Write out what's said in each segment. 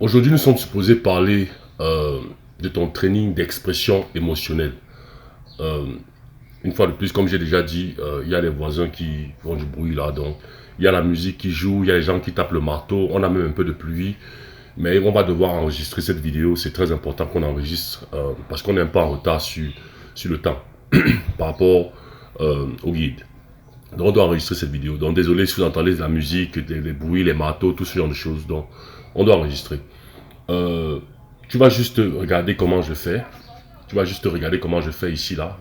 Aujourd'hui, nous sommes supposés parler de ton training d'expression émotionnelle. Euh, une fois de plus, comme j'ai déjà dit, il y a les voisins qui font du bruit là, donc il y a la musique qui joue, il y a les gens qui tapent le marteau, on a même un peu de pluie, mais on va devoir enregistrer cette vidéo. C'est très important qu'on enregistre parce qu'on est un peu en retard sur le temps par rapport au guide. Donc on doit enregistrer cette vidéo. Donc désolé si vous entendez de la musique, les bruits, les marteaux, tout ce genre de choses. Donc on doit enregistrer. Euh, Tu vas juste regarder comment je fais. Tu vas juste regarder comment je fais ici, là,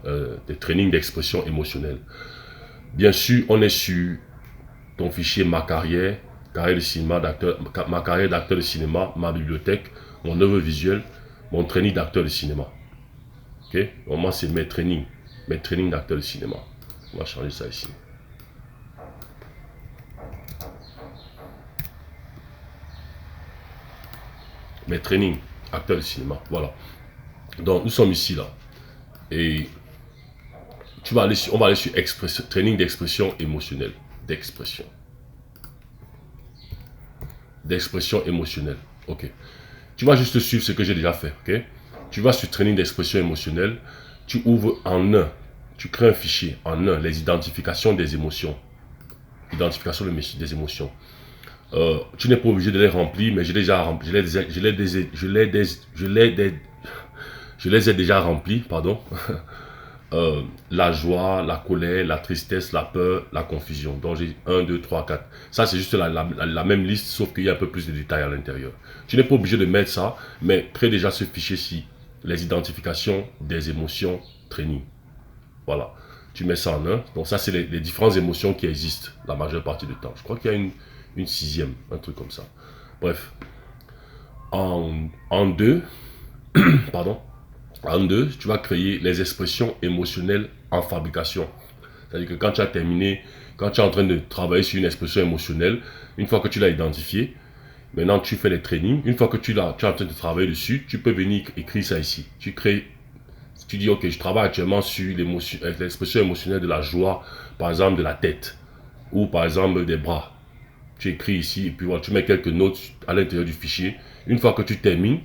des trainings d'expression émotionnelle. Bien sûr, on est sur ton fichier Ma carrière, carrière de cinéma d'acteur, ma carrière d'acteur de cinéma, ma bibliothèque, mon œuvre visuelle, mon training d'acteur de cinéma. Ok? Moi, c'est mes trainings d'acteur de cinéma. On va changer ça ici. Mes trainings acteur de cinéma. Voilà. Donc, nous sommes ici, là. Et on va aller sur training d'expression émotionnelle. D'expression émotionnelle. Ok. Tu vas juste suivre ce que j'ai déjà fait. Ok. Tu vas sur training d'expression émotionnelle. Tu ouvres en un. Tu crées un fichier en un. Les identifications des émotions. Identification des émotions. Tu n'es pas obligé de les remplir, mais j'ai déjà rempli. Je les ai déjà remplis, pardon. La joie, la colère, la tristesse, la peur, la confusion. Donc j'ai 1, 2, 3, 4. Ça c'est juste la même liste, sauf qu'il y a un peu plus de détails à l'intérieur. Tu n'es pas obligé de mettre ça, mais crée déjà ce fichier-ci. Les identifications des émotions training. Voilà. Tu mets ça en un. Donc ça c'est les différentes émotions qui existent la majeure partie du temps. Je crois qu'il y a une sixième, un truc comme ça. Bref. En deux, pardon. En deux, tu vas créer les expressions émotionnelles en fabrication. C'est-à-dire que quand tu as terminé, quand tu es en train de travailler sur une expression émotionnelle, une fois que tu l'as identifiée, maintenant tu fais les trainings. Une fois que tu es en train de travailler dessus, tu peux venir écrire ça ici. Tu dis, ok, je travaille actuellement sur l'expression émotionnelle de la joie, par exemple de la tête, ou par exemple des bras. Tu écris ici, et puis voilà, tu mets quelques notes à l'intérieur du fichier. Une fois que tu termines,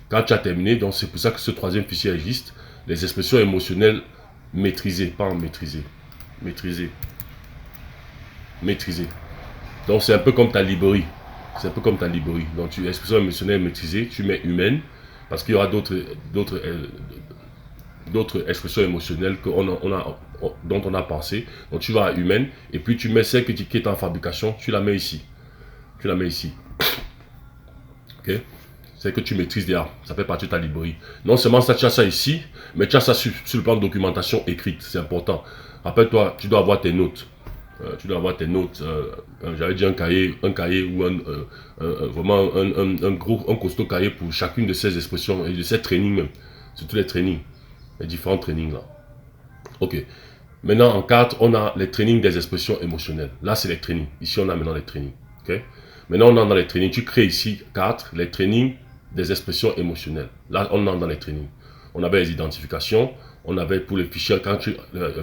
quand tu as terminé, donc c'est pour ça que ce troisième fichier existe, les expressions émotionnelles maîtrisées, pas maîtrisées, maîtrisées, maîtrisées. Donc c'est un peu comme ta librairie, c'est un peu comme ta librairie. Donc tu expression émotionnelle maîtrisée, tu mets humaine, parce qu'il y aura d'autres expressions émotionnelles dont on a pensé. Donc tu vas à humaine, et puis tu mets celle qui est en fabrication, tu la mets ici. Tu la mets ici. Ok? C'est que tu maîtrises déjà, ça fait partie de ta librairie. Non seulement ça, tu as ça ici, mais tu as ça sur le plan de documentation écrite, c'est important. Rappelle-toi, tu dois avoir tes notes. J'avais dit un cahier ou vraiment un costaud cahier pour chacune de ces expressions et de ces trainings même. Surtout les trainings, les différents trainings là. Ok. Maintenant en 4, on a les trainings des expressions émotionnelles. Là, c'est les trainings. Ici, on a maintenant les trainings. Ok. Maintenant, on est dans les trainings. Tu crées ici 4, les trainings des expressions émotionnelles. Là, on est dans les trainings. On avait les identifications, on avait pour les fichiers,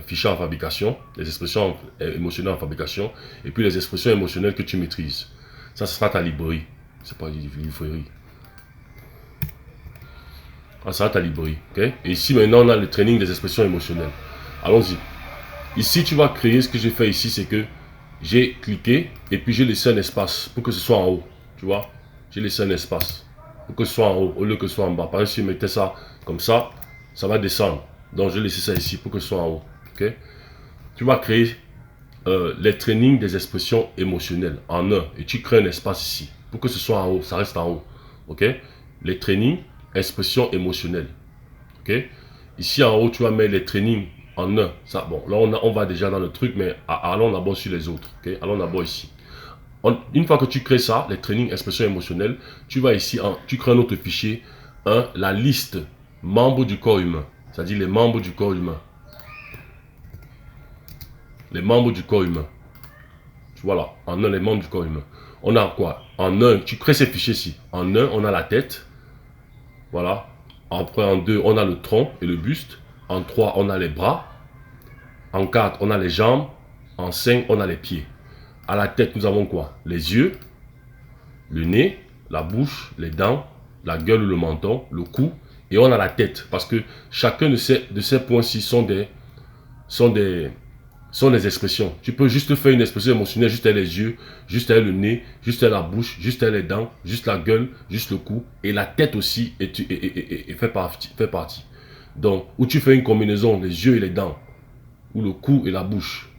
fichiers en fabrication, les expressions émotionnelles en fabrication, et puis les expressions émotionnelles que tu maîtrises. Ça, ce sera ta librairie. C'est pas une librairie. Ça sera ta librairie. Okay? Et ici, maintenant, on a le training des expressions émotionnelles. Allons-y. Ici, tu vas créer, ce que j'ai fait ici, c'est que j'ai cliqué et puis j'ai laissé un espace pour que ce soit en haut. Tu vois, j'ai laissé un espace pour que ce soit en haut au lieu que ce soit en bas. Par exemple, si je mettais ça comme ça va descendre. Donc, j'ai laissé ça ici pour que ce soit en haut. Ok. Tu vas créer les trainings des expressions émotionnelles en un et tu crées un espace ici pour que ce soit en haut. Ça reste en haut. Ok. Les trainings expressions émotionnelles. Ok. Ici en haut, tu vas mettre les trainings en un. Ça, bon, là, on va déjà dans le truc, mais allons d'abord sur les autres. Okay? Allons d'abord ici. Une fois que tu crées ça, les trainings expression émotionnelle, tu vas ici, tu crées un autre fichier, la liste membres du corps humain. C'est-à-dire les membres du corps humain. Les membres du corps humain. Voilà, en un, les membres du corps humain. On a quoi? En un, tu crées ces fichiers-ci. En un, on a la tête. Voilà. Après, en deux, on a le tronc et le buste. En 3, on a les bras. En 4, on a les jambes. En 5, on a les pieds. À la tête, nous avons quoi? Les yeux, le nez, la bouche, les dents, la gueule ou le menton, le cou, et on a la tête. Parce que chacun de ces points-ci sont des expressions. Tu peux juste faire une expression émotionnelle, juste avec les yeux, juste avec le nez, juste avec la bouche, juste avec les dents, juste la gueule, juste le cou, et la tête aussi fait partie. Donc, où tu fais une combinaison, les yeux et les dents, ou le cou et la bouche.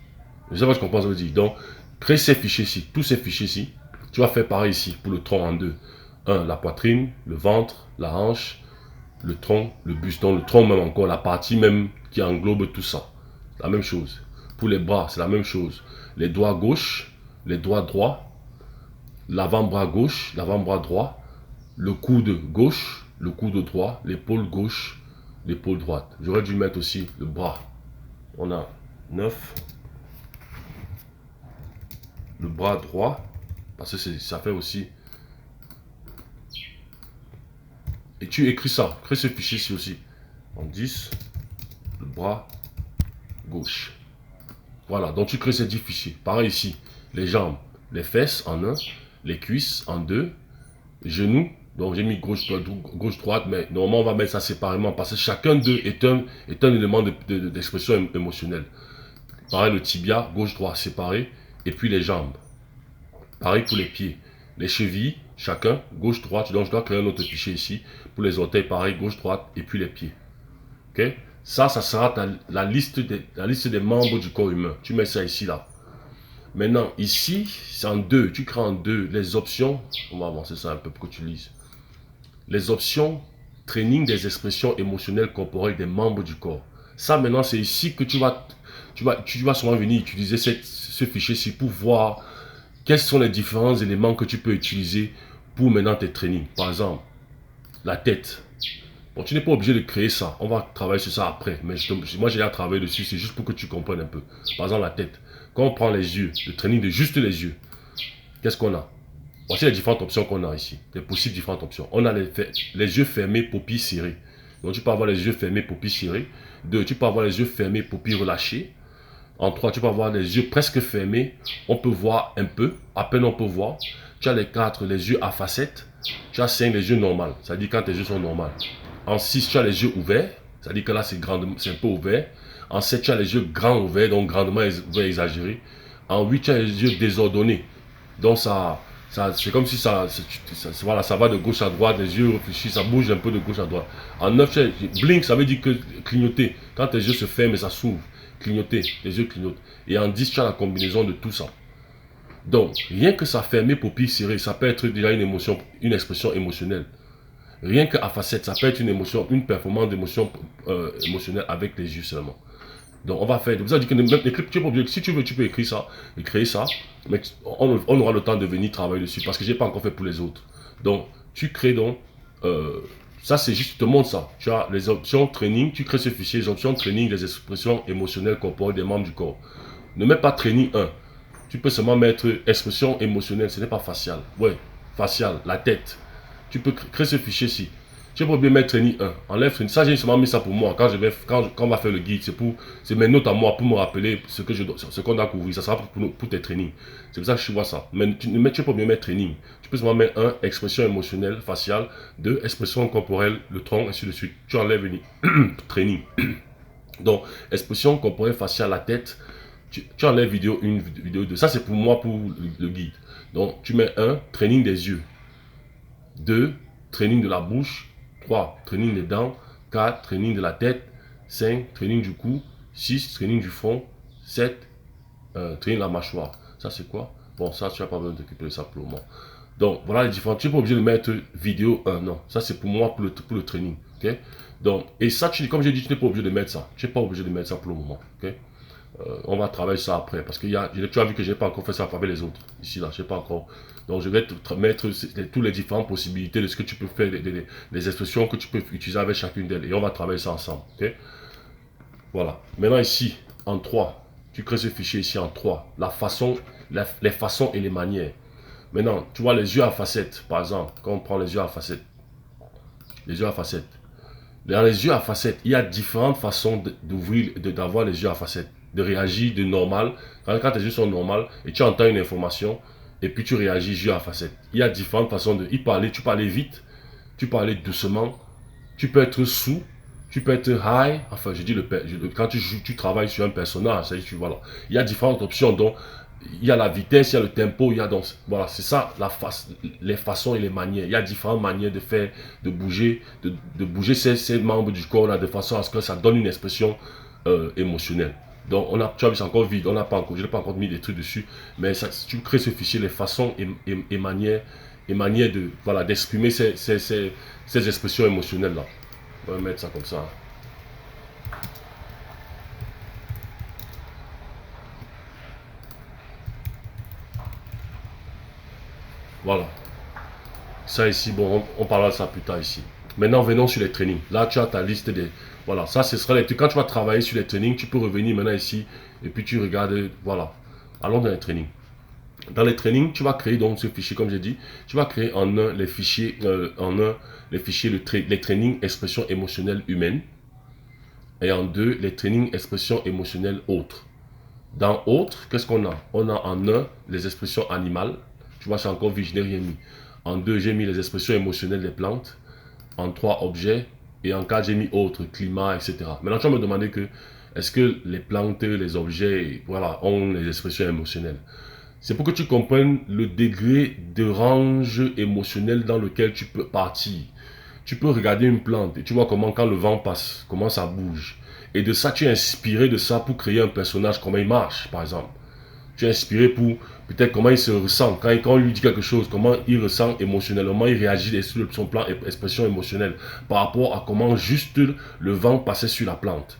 Je sais pas ce qu'on pense, ça veut dire. Donc, crée ces fichiers-ci, tous ces fichiers-ci. Tu vas faire pareil ici pour le tronc en deux. La poitrine, le ventre, la hanche, le tronc, le buste. Donc, le tronc même encore, la partie même qui englobe tout ça. La même chose. Pour les bras, c'est la même chose. Les doigts gauche, les doigts droits, l'avant-bras gauche, l'avant-bras droit, le coude gauche, le coude droit, l'épaule gauche, l'épaule droite. J'aurais dû mettre aussi le bras. On a 9. Le bras droit, parce que ça fait aussi. Et tu écris ça, crée ce fichier-ci aussi. En 10, le bras gauche. Voilà, donc tu crées ces 10 fichiers. Pareil ici, les jambes, les fesses en 1, les cuisses en 2, les genoux. Donc j'ai mis gauche-droite, mais normalement on va mettre ça séparément parce que chacun d'eux est un élément d'expression émotionnelle. Pareil, le tibia, gauche-droite séparé, et puis les jambes. Pareil pour les pieds. Les chevilles, chacun, gauche-droite. Donc je dois créer un autre fichier ici. Pour les orteils, pareil, gauche-droite, et puis les pieds. Ok? Ça sera la liste des membres du corps humain. Tu mets ça ici, là. Maintenant, ici, c'est en 2. Tu crées en 2 les options. On va avancer ça un peu pour que tu lises. Les options, training des expressions émotionnelles corporelles des membres du corps. Ça, maintenant, c'est ici que tu vas souvent venir utiliser ce fichier-ci pour voir quels sont les différents éléments que tu peux utiliser pour maintenant tes trainings. Par exemple, la tête. Bon, tu n'es pas obligé de créer ça. On va travailler sur ça après. Mais moi, j'ai déjà travaillé dessus. C'est juste pour que tu comprennes un peu. Par exemple, la tête. Quand on prend les yeux, le training de juste les yeux, qu'est-ce qu'on a? Voici les différentes options qu'on a ici. Les possibles différentes options. On a les yeux fermés, paupières serrées. Donc, tu peux avoir les yeux fermés, paupières serrées. 2, tu peux avoir les yeux fermés, paupières relâchées. En 3, tu peux avoir les yeux presque fermés. On peut voir un peu. À peine on peut voir. Tu as les 4, les yeux à facettes. Tu as 5, les yeux normaux. Ça dit quand tes yeux sont normaux. En 6, tu as les yeux ouverts. Ça dit que là, c'est un peu ouvert. En 7, tu as les yeux grands ouverts, donc grandement ouverts exagérés. En 8, tu as les yeux désordonnés. Donc, c'est comme si voilà, ça va de gauche à droite, les yeux réfléchis, ça bouge un peu de gauche à droite. En 9, tu as blink, ça veut dire que clignoter. Quand tes yeux se ferment et ça s'ouvre. Clignoter, les yeux clignotent. Et en 10, tu as la combinaison de tout ça. Donc, rien que ça fermer paupières serrées, ça peut être déjà une expression émotionnelle. Rien qu'à facette, ça peut être une émotion, une performance d'émotion émotionnelle avec les yeux seulement. Donc, on va faire. Vous avez dit que si tu veux, tu peux écrire ça et créer ça, mais on aura le temps de venir travailler dessus parce que je n'ai pas encore fait pour les autres. Donc, tu crées donc. Ça, c'est juste, je te montre ça. Tu as les options training, tu crées ce fichier, les options training, les expressions émotionnelles corporelles des membres du corps. Ne mets pas training 1. Tu peux seulement mettre expression émotionnelle, ce n'est pas facial. Ouais, facial, la tête. Tu peux créer ce fichier-ci. Tu peux bien mettre training 1. Enlève training. Ça, j'ai seulement mis ça pour moi. Quand on va faire le guide, c'est mes notes à moi pour me rappeler ce qu'on doit couvrir. Ça sera pour tes trainings. C'est pour ça que je vois ça. Mais tu peux bien mettre training. Tu peux seulement mettre 1, expression émotionnelle, faciale. 2, expression corporelle, le tronc, ainsi de suite. Tu enlèves training. Donc, expression corporelle, faciale, la tête. Tu enlèves vidéo 1, vidéo 2. Ça, c'est pour moi, pour le guide. Donc, tu mets 1, training des yeux. 2, training de la bouche. 3, training des dents. 4, training de la tête. 5, training du cou. 6, training du front. 7, training de la mâchoire. Ça, c'est quoi? Bon, ça, tu n'as pas besoin de t'occuper de ça pour le moment. Donc, voilà les différents. Tu n'es pas obligé de mettre vidéo 1. Non, ça, c'est pour moi, pour le training. Okay? Donc, et ça, comme j'ai dit, tu n'es pas obligé de mettre ça. Tu n'es pas obligé de mettre ça pour le moment. Okay? On va travailler ça après. Parce que tu as vu que je n'ai pas encore fait ça avec les autres. Ici, là, je n'ai pas encore. Donc, je vais te mettre toutes les différentes possibilités de ce que tu peux faire, les expressions que tu peux utiliser avec chacune d'elles. Et on va travailler ça ensemble. Okay? Voilà. Maintenant, ici, en 3, tu crées ce fichier ici en 3. Les façons et les manières. Maintenant, tu vois les yeux à facettes, par exemple. Quand on prend les yeux à facettes. Les yeux à facettes. Dans les yeux à facettes, il y a différentes façons d'avoir les yeux à facettes. De réagir de normal. Quand tes yeux sont normaux et tu entends une information, et puis tu réagis jeu à facette. Il y a différentes façons de y parler. Tu peux aller vite, tu peux aller doucement, tu peux être sous, tu peux être high. Enfin, je dis quand tu travailles sur un personnage, voilà. Il y a différentes options. Donc, il y a la vitesse, il y a le tempo, il y a donc voilà, c'est ça les façons et les manières. Il y a différentes manières de faire, de bouger ces membres du corps là de façon à ce que ça donne une expression émotionnelle. Donc tu as vu, c'est encore vide, je n'ai pas encore mis des trucs dessus, mais ça, tu crées ce fichier, les façons et manières de voilà d'exprimer ces expressions émotionnelles là. On va mettre ça comme ça. Voilà. Ça ici, bon, on parlera de ça plus tard ici. Maintenant, venons sur les trainings. Là, tu as ta liste des... Voilà, ça, ce sera les trucs. Quand tu vas travailler sur les trainings, tu peux revenir maintenant ici et puis tu regardes... Voilà. Allons dans les trainings. Dans les trainings, tu vas créer donc ce fichier, comme j'ai dit. Tu vas créer en un les fichiers, les trainings expression émotionnelle humaine. Et en deux, les trainings expression émotionnelle autres. Dans autres, qu'est-ce qu'on a? On a en un les expressions animales. Tu vois, c'est encore vu, je n'ai rien mis. En deux, j'ai mis les expressions émotionnelles des plantes. En trois, objets. Et en quatre, j'ai mis autres, climat, etc. Maintenant, tu vas me demander que est-ce que les plantes, les objets, voilà, ont les expressions émotionnelles? C'est pour que tu comprennes le degré de range émotionnel dans lequel tu peux partir. Tu peux regarder une plante et tu vois comment quand le vent passe, comment ça bouge. Et de ça, tu es inspiré de ça pour créer un personnage, comment il marche, par exemple. Tu es inspiré pour peut-être comment il se ressent. Quand on lui dit quelque chose, comment il ressent émotionnellement, il réagit sur son plan expression émotionnelle par rapport à comment juste le vent passait sur la plante.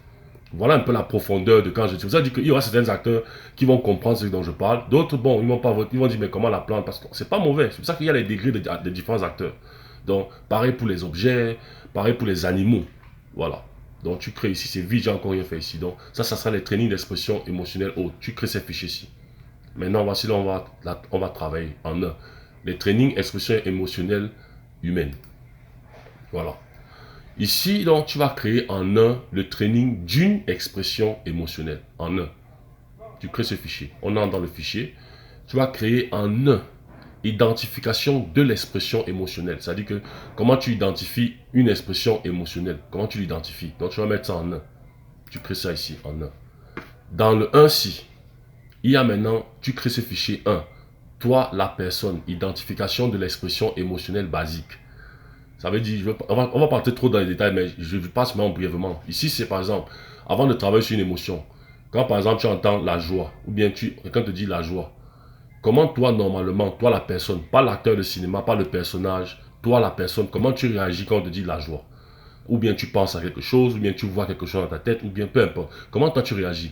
Voilà un peu la profondeur de quand je dis. Vous avez dit qu'il y aura certains acteurs qui vont comprendre ce dont je parle. D'autres, bon, ils vont dire, mais comment la plante? Parce que c'est pas mauvais. C'est pour ça qu'il y a les degrés de différents acteurs. Donc, pareil pour les objets, pareil pour les animaux. Voilà. Donc, tu crées ici, c'est vide, j'ai encore rien fait ici. Donc, ça sera les trainings d'expression émotionnelle haute. Tu crées ces fichiers ici. Maintenant, voici là, on va travailler en un. Les trainings expression émotionnelle humaine. Voilà. Ici, donc, tu vas créer en un le training d'une expression émotionnelle. En un. Tu crées ce fichier. On entre dans le fichier. Tu vas créer en un identification de l'expression émotionnelle. C'est-à-dire que comment tu identifies une expression émotionnelle. Comment tu l'identifies. Donc, tu vas mettre ça en un. Tu crées ça ici, en un. Dans le 1-ci, il y a maintenant, tu crées ce fichier 1. Toi, la personne, identification de l'expression émotionnelle basique. Ça veut dire, on va partir trop dans les détails, mais je passe maintenant brièvement. Ici, c'est par exemple, avant de travailler sur une émotion, quand par exemple tu entends la joie, ou bien quelqu'un te dit la joie, comment toi, normalement, toi la personne, pas l'acteur de cinéma, pas le personnage, toi la personne, comment tu réagis quand on te dit la joie? Ou bien tu penses à quelque chose, ou bien tu vois quelque chose dans ta tête, ou bien peu importe. Comment toi tu réagis?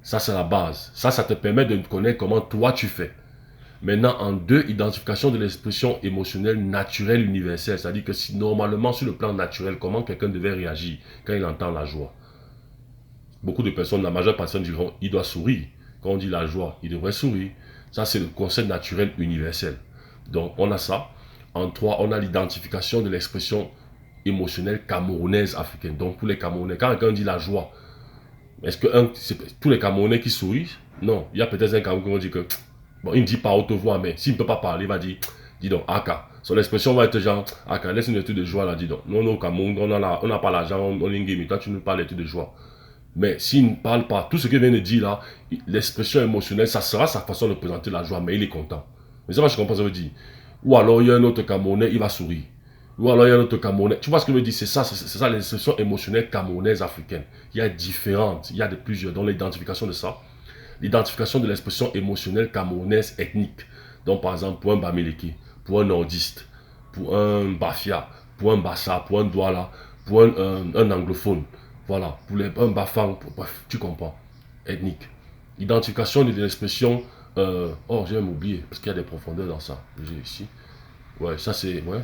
Ça, c'est la base. Ça te permet de connaître comment toi tu fais. Maintenant, en deux, identification de l'expression émotionnelle naturelle universelle. C'est-à-dire que si normalement, sur le plan naturel, comment quelqu'un devait réagir quand il entend la joie. Beaucoup de personnes, la majeure personne diront, il doit sourire. Quand on dit la joie, il devrait sourire. Ça, c'est le concept naturel universel. Donc, on a ça. En trois, on a l'identification de l'expression émotionnelle camerounaise africaine. Donc, pour les Camerounais, quand quelqu'un dit la joie, est-ce que c'est tous les Camerounais qui sourient? Non. Il y a peut-être un Camerounais qui dit que bon, il ne dit pas à haute voix, mais s'il ne peut pas parler, il va dire, dis donc, Aka. Son expression va être genre, Aka, laisse une étude de joie là, dis donc. Non, au Cameroun, on n'a pas l'argent, on est game, toi tu nous parles d'étude de joie. Mais s'il ne parle pas, tout ce qu'il vient de dire là, l'expression émotionnelle, ça sera sa façon de présenter la joie, mais il est content. Mais ça va, je comprends ce que je veux dire. Ou alors, il y a un autre Camerounais, il va sourire. Ou alors, il y a un autre Camerounais. Tu vois ce que je veux dire? C'est ça l'expression émotionnelle camerounaise africaine. Il y a différentes, il y a de plusieurs, dans l'identification de ça. L'identification de l'expression émotionnelle camerounaise ethnique. Donc, par exemple, pour un Bamileke, pour un nordiste, pour un Bafia, pour un Bassa, pour un Douala, pour un anglophone. Voilà, pour un Bafang, bref, tu comprends. Ethnique. Identification de l'expression, oh, j'ai même oublié, parce qu'il y a des profondeurs dans ça. J'ai ici. Ouais, ça c'est, ouais,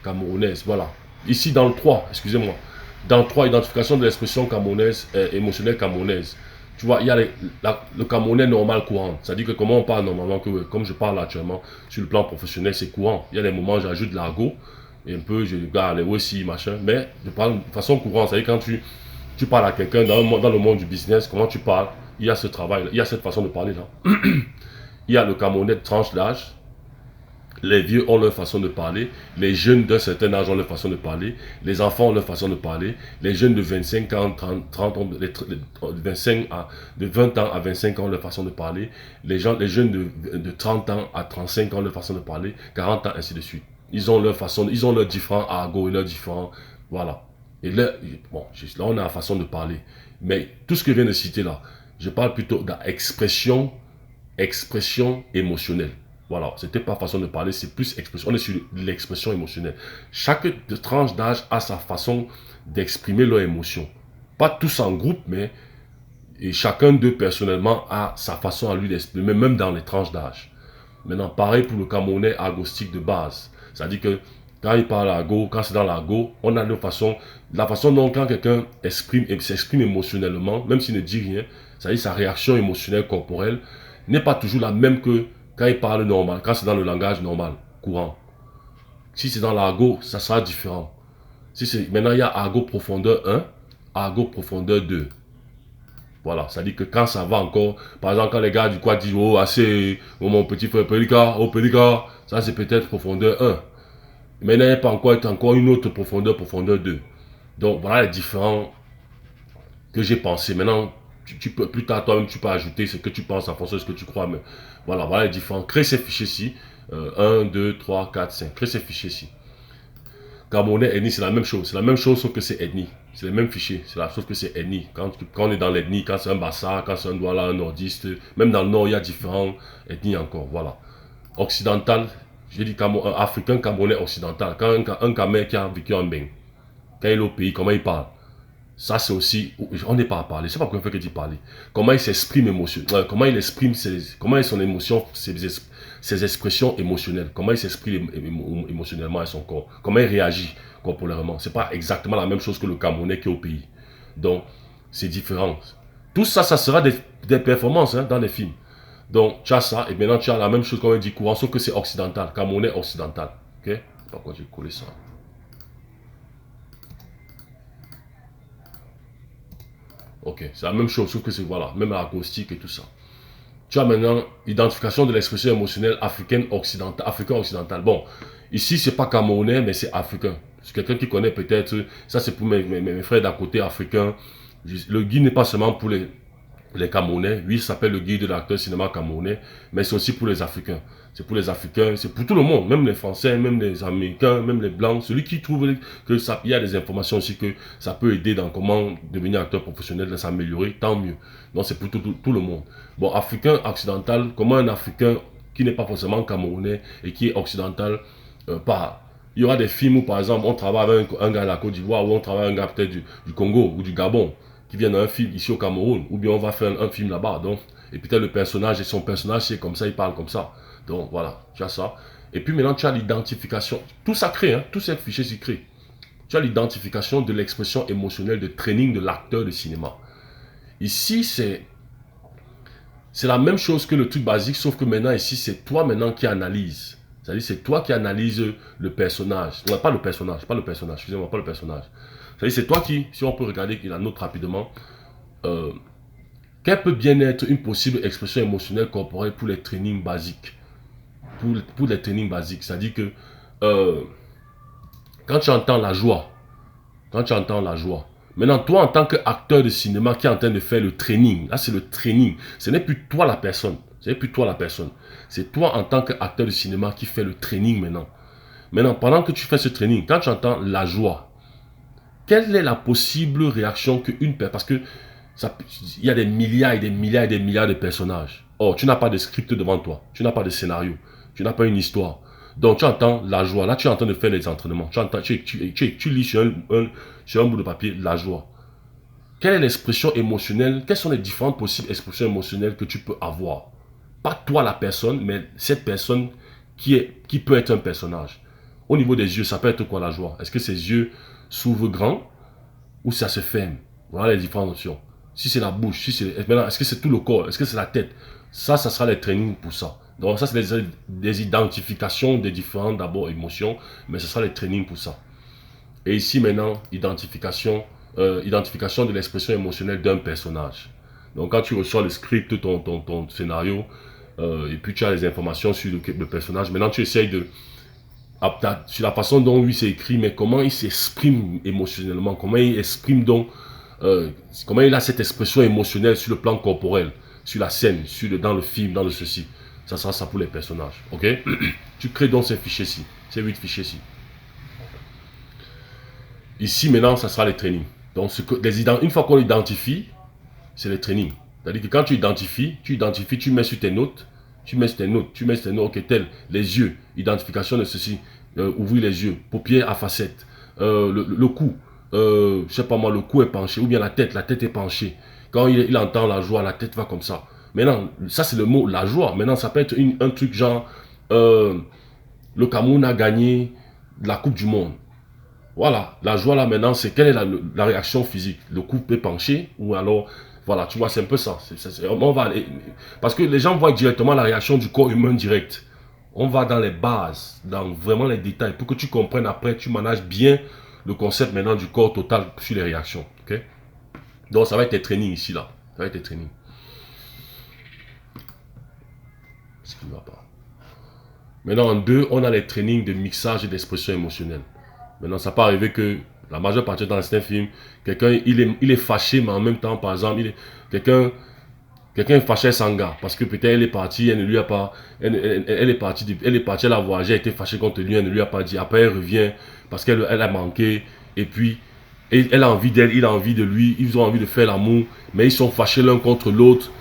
camerounaise, voilà. Ici, dans le 3, excusez-moi. Dans le 3, identification de l'expression camerounaise, émotionnelle camerounaise. Tu vois, il y a le Camerounais normal courant. C'est-à-dire que comment on parle normalement, comme je parle actuellement, sur le plan professionnel, c'est courant. Il y a des moments où j'ajoute de l'argot, et un peu, je regarde les aussi, machin, mais je parle de façon courante. C'est-à-dire quand tu parles à quelqu'un dans le monde du business, comment tu parles, il y a ce travail, il y a cette façon de parler là. Il y a le Camerounais de tranche d'âge, Les vieux ont leur façon de parler, les jeunes d'un certain âge ont leur façon de parler, les enfants ont leur façon de parler, les jeunes de 25 ans, 30 ans, de 20 ans à 25 ans ont leur façon de parler, les jeunes de 30 ans à 35 ans ont leur façon de parler, 40 ans, ainsi de suite. Ils ont leur façon, ils ont leurs différents argots et leurs différents, voilà. Et là, bon, là on a la façon de parler. Mais tout ce que je viens de citer là, je parle plutôt d'expression, expression émotionnelle. Voilà, c'était pas façon de parler, c'est plus expression. On est sur l'expression émotionnelle. Chaque tranche d'âge a sa façon d'exprimer leur émotion. Pas tous en groupe, mais et chacun d'eux personnellement a sa façon à lui d'exprimer, même dans les tranches d'âge. Maintenant, pareil pour le Camerounais argostique de base. C'est-à-dire que quand il parle argot, quand c'est dans l'argot, on a la façon dont quand quelqu'un s'exprime émotionnellement, même s'il ne dit rien, c'est-à-dire sa réaction émotionnelle corporelle, n'est pas toujours la même que quand il parle normal, quand c'est dans le langage normal, courant. Si c'est dans l'argot, ça sera différent. Maintenant, il y a argot profondeur 1, argot profondeur 2. Voilà, ça dit que quand ça va encore, par exemple, quand les gars du quad disent, oh, assez, oh, mon petit frère, Pélica, oh, Pélica, ça c'est peut-être profondeur 1. Maintenant, il n'y a pas encore une autre profondeur, profondeur 2. Donc, voilà les différents que j'ai pensé. Maintenant, tu peux, plus tard, toi-même, tu peux ajouter ce que tu penses en fonction de ce que tu crois. Mais voilà les différents. Crée ces fichiers-ci. 1, 2, 3, 4, 5. Crée ces fichiers-ci. Camerounais, ethnie, c'est la même chose. C'est la même chose, sauf que c'est ethnie. C'est les mêmes fichiers. C'est la chose que c'est ethnie. Quand on est dans l'ethnie, quand c'est un Bassa, quand c'est un Douala, un nordiste, même dans le nord, il y a différentes ethnies encore. Voilà. Occidental, j'ai dit africain, camerounais, occidental. Quand un Camerounais qui a vécu en Beng, quand il est au pays, comment il parle? Ça, c'est aussi, on n'est pas à parler. C'est pas qu'on fait que d'y parler. Comment il s'exprime émotionnellement, comment il exprime comment est son émotion, ses expressions émotionnelles. Comment il s'exprime émotionnellement à son corps. Comment il réagit corporellement. C'est pas exactement la même chose que le Camerounais qui est au pays. Donc, c'est différent. Tout ça, ça sera des performances dans les films. Donc, tu as ça, et maintenant tu as la même chose comme on dit courant, sauf que c'est occidental. Camerounais occidental. Ok? Pourquoi j'ai collé ça? Ok, c'est la même chose, sauf que c'est, voilà, même l'acoustique et tout ça. Tu as maintenant identification de l'expression émotionnelle africaine occidentale, africain occidental. Bon, ici, c'est pas camerounais, mais c'est africain. C'est quelqu'un qui connaît peut-être, ça c'est pour mes frères d'à côté africains. Le guide n'est pas seulement pour les Camerounais. Oui, ça s'appelle le guide de l'acteur cinéma camerounais, mais c'est aussi pour les Africains. C'est pour les Africains, c'est pour tout le monde, même les Français, même les Américains, même les Blancs. Celui qui trouve que ça, il y a des informations aussi que ça peut aider dans comment devenir acteur professionnel, de s'améliorer, tant mieux. Donc c'est pour tout le monde. Bon, Africain occidental, comment un Africain qui n'est pas forcément camerounais et qui est occidental parle. Il y aura des films où, par exemple, on travaille avec un gars de la Côte d'Ivoire, ou on travaille avec un gars peut-être du Congo ou du Gabon, qui vient d'un film ici au Cameroun, ou bien on va faire un film là-bas. Donc, et peut-être le personnage, et son personnage, c'est comme ça, il parle comme ça. Donc voilà, tu as ça. Et puis maintenant, tu as l'identification. Tout ça crée, hein, tous ces fichiers s'y créent. Tu as l'identification de l'expression émotionnelle de training de l'acteur de cinéma. Ici, c'est la même chose que le truc basique, sauf que maintenant, ici, c'est toi maintenant qui analyse. C'est-à-dire, c'est toi qui analyse le personnage. Non, pas le personnage, excusez-moi, pas le personnage. C'est-à-dire, c'est toi qui, si on peut regarder la note rapidement, quelle peut bien être une possible expression émotionnelle corporelle pour les trainings basiques. Pour les trainings basiques, c'est-à-dire que quand tu entends la joie, maintenant toi en tant qu'acteur de cinéma qui est en train de faire le training, là c'est le training, ce n'est plus toi la personne, c'est toi en tant qu'acteur de cinéma qui fait le training maintenant. Maintenant, pendant que tu fais ce training, quand tu entends la joie, quelle est la possible réaction qu'une personne, parce que il y a des milliards et des milliards et des milliards de personnages. Or, tu n'as pas de script devant toi, tu n'as pas de scénario, tu n'as pas une histoire. Donc, tu entends la joie. Là, tu es en train de faire les entraînements. Tu lis sur un bout de papier la joie. Quelle est l'expression émotionnelle? Quelles sont les différentes possibles expressions émotionnelles que tu peux avoir? Pas toi la personne, mais cette personne qui peut être un personnage. Au niveau des yeux, ça peut être quoi la joie? Est-ce que ses yeux s'ouvrent grand ou ça se ferme? Voilà les différentes options. Si c'est la bouche, est-ce que c'est tout le corps? Est-ce que c'est la tête? Ça sera les trainings pour ça. Donc ça, c'est des identifications des différentes d'abord émotions, mais ce sera les trainings pour ça. Et ici maintenant, identification de l'expression émotionnelle d'un personnage. Donc quand tu reçois le script, ton scénario, et puis tu as les informations sur le personnage. Maintenant, tu essayes de, sur la façon dont lui s'est écrit, mais comment il s'exprime émotionnellement, comment il exprime donc, comment il a cette expression émotionnelle sur le plan corporel, sur la scène, dans le film, dans le ceci. Ça sera ça pour les personnages, ok? Tu crées donc ces fichiers-ci, ces 8 fichiers-ci. Ici, maintenant, ça sera les trainings. Donc, une fois qu'on identifie, c'est les trainings. C'est-à-dire que quand tu identifies, tu mets sur tes notes, tu mets sur tes notes, ok, tel, les yeux, identification de ceci, ouvrir les yeux, paupières à facettes, le cou, je sais pas moi, le cou est penché, ou bien la tête est penchée. Quand il entend la joie, la tête va comme ça. Maintenant, ça c'est le mot, la joie. Maintenant, ça peut être un truc genre, le Cameroun a gagné la Coupe du Monde. Voilà, la joie là maintenant, c'est quelle est la réaction physique. Le cou peut pencher, ou alors, voilà, tu vois, c'est un peu ça. On va aller, parce que les gens voient directement la réaction du corps humain direct. On va dans les bases, dans vraiment les détails, pour que tu comprennes après, tu manages bien le concept maintenant du corps total sur les réactions. Ok? Donc ça va être tes trainings ici, là. Ça va être tes trainings. Ce qui ne va pas. Maintenant, en 2, on a les trainings de mixage et d'expression émotionnelle. Maintenant, ça peut arriver que la majeure partie dans certains films, quelqu'un il est fâché, mais en même temps, par exemple, quelqu'un est fâché sans gars, parce que peut-être elle est partie, elle ne lui a pas, elle est partie, elle a voyagé, elle était fâchée contre lui, elle ne lui a pas dit. Après, elle revient parce qu'elle a manqué, et puis elle a envie d'elle, il a envie de lui, ils ont envie de faire l'amour, mais ils sont fâchés l'un contre l'autre.